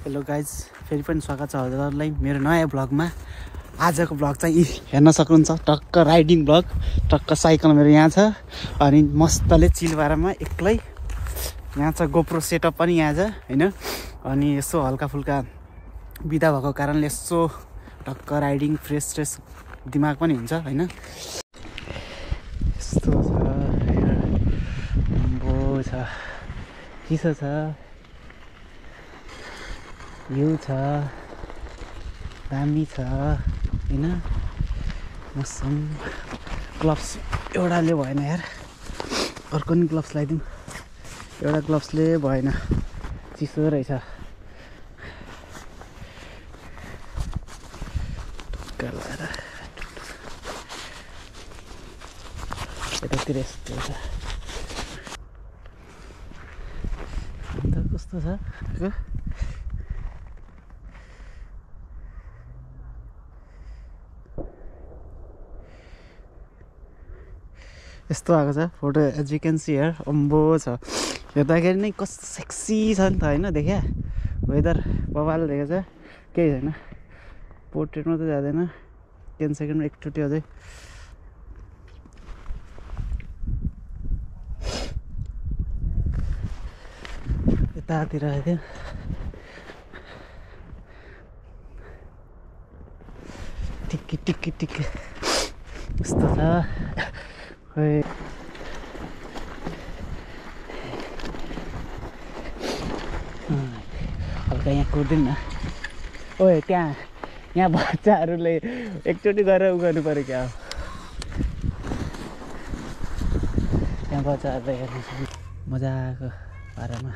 Hello guys, फेरि पनि स्वागत छ हजुरहरूलाई मेरो नयाँ ब्लगमा। आजको ब्लग चाहिँ हेर्न सक्नुहुन्छ, टक्क राइडिङ ब्लग। टक्क साइकल मेरो यहाँ छ अनि मस्तले चिलबारामा एक्लै यहाँ छ। गोप्रो सेटअप पनि यहाँ छ होइन। अनि यसो हल्का फुल्का बिदा भएको कारणले यसो टक्क राइडिङ फ्रेस दिमाग पनि हुन्छ होइन। यस्तो छ, छ चिसो छ, हिउँ छ, दामी छ होइन। मौसम ग्लोभ्स एउटाले भएन यार, अर्को नि ग्लोभ्स लगाइदिउँ। एउटा ग्लोभ्सले भएन, चिसो रहेछ। ढुक्का लगाएर यतातिर यस्तो छ। अन्त कस्तो छ यस्तो आएको छ photo, as you can see here. अम्बो छ, हेर्दाखेरि नै कस्तो सेक्सी छ नि त होइन। देखा वेदर बबाल देखेको छ, केही छैन। पोर्ट्रेटमा त जाँदैन, 10 सेकेन्डमा एकचोटि अझै। यतातिर आइदियो टिक्की टिक्की टिक्की यस्तो छ। खोइ हल्का यहाँ कुर्दिन न। ओए त्यहाँ यहाँ बच्चाहरूले एकचोटि गरेर उ गर्नु पऱ्यो क्या हो। त्यहाँ बच्चाहरूले हेर्नु मजाको पारामा।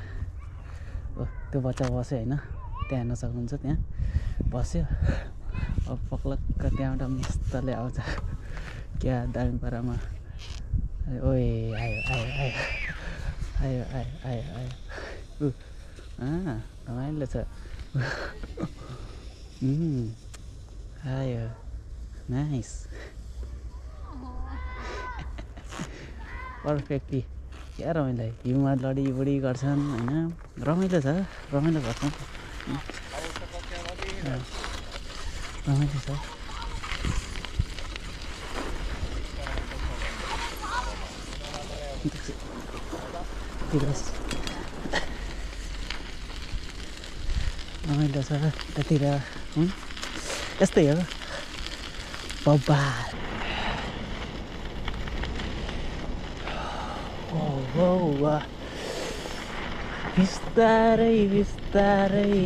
ओ त्यो बच्चा बस्यो होइन, त्यहाँ हेर्न सक्नुहुन्छ। त्यहाँ बस्यो, अब पक्लक्क त्यहाँबाट मस्तले आउँछ क्या दामी पारामा। ओए आयो आयो आयो आयो आयो आयो आयो रमाइलो छ। आयो नाइस, पर्फेक्टली। क्या रमाइलो, हिउँमा लडीबडी गर्छन् होइन। रमाइलो छ, रमाइलो गर्छन्, रमाइलो छ। रमाइलो छ यतातिर, यस्तै हो बब्बाल। बिस्तारै बिस्तारै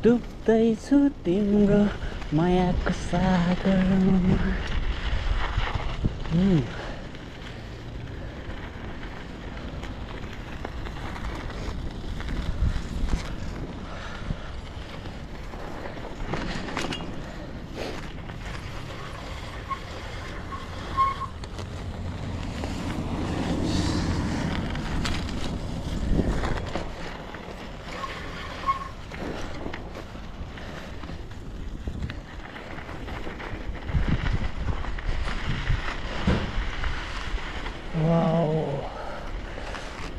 डुब्दैछु तिम्रो मायाको सागरमा।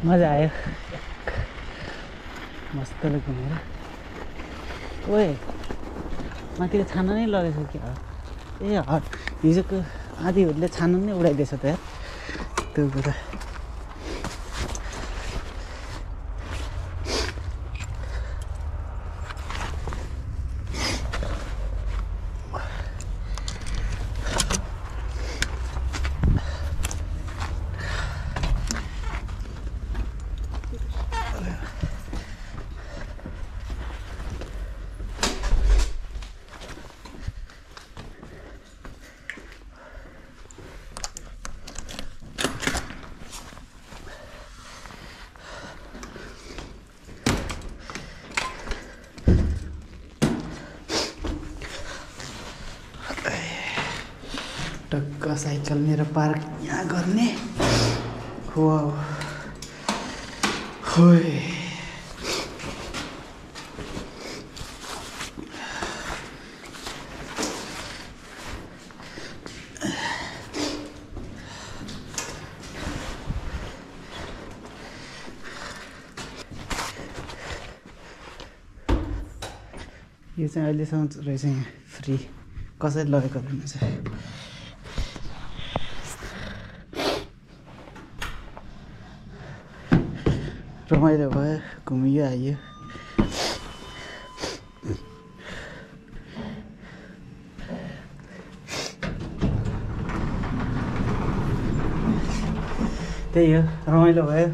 मजा आयो, मस्तले घुमेर। ओए माथि छाना नै लगेछ क्या। ए हिजोको आधीहरूले छाना नै उडाइदिएछ त यार त्यो कुरा। टक्क साइकल मेरो पार्क यहाँ गर्ने। वाउ खोइ यो चाहिँ अहिलेसम्म रहेछ यहाँ फ्री, कसैले लगेको रहेछ। रमाइलो भयो, घुमियो आइयो। त्यही हो, रमाइलो भयो,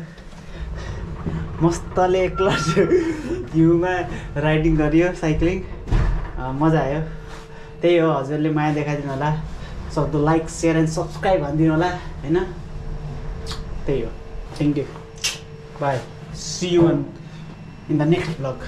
मस्तले एक्लै हिउँमा राइडिङ गरियो, साइक्लिङ मजा आयो। त्यही हो, हजुरले माया देखाइदिनु होला, सक्दो लाइक सेयर एन्ड सब्सक्राइब भनिदिनु होला होइन। त्यही हो, thank you, bye, see you in the next blog.